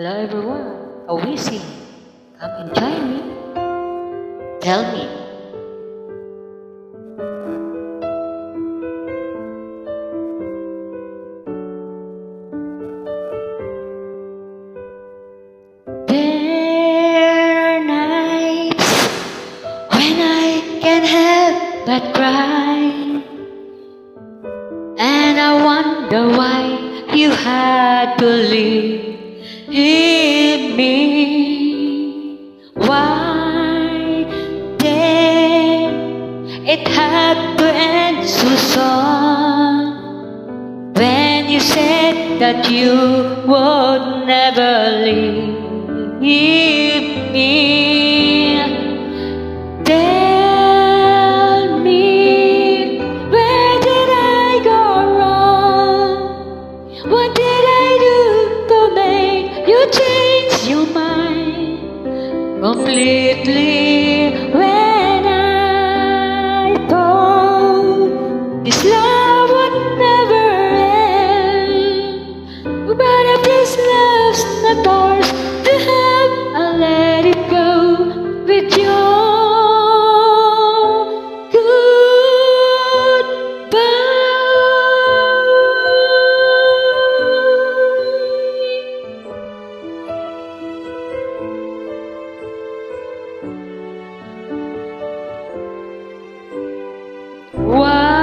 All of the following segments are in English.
Hello everyone, how is it? Come and join me. Tell me. There are nights when I can't help but cry, and I wonder why you had to leave me. Why did it have to end so soon? When you said that you would never leave me. Tell me, where did I go wrong? What did I do to make you change your mind completely? When I thought this love would never end, but if this love's not ours to have, I'll let it go with your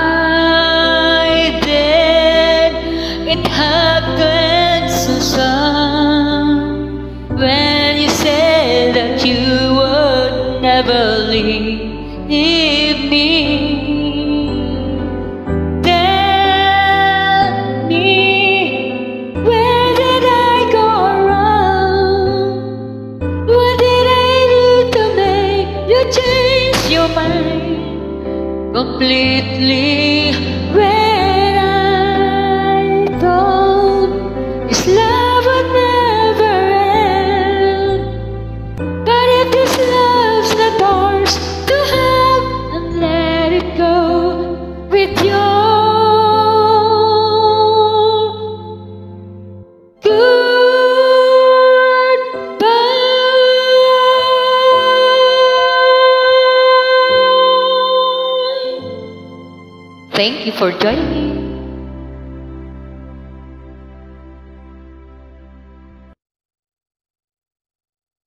Why did it happen so soon? When you said that you would never leave me. Tell me, where did I go wrong? What did I do to make you change your mind completely? When I thought this love would never end, but if this love's not ours to have, and let it go with your Thank you for joining me.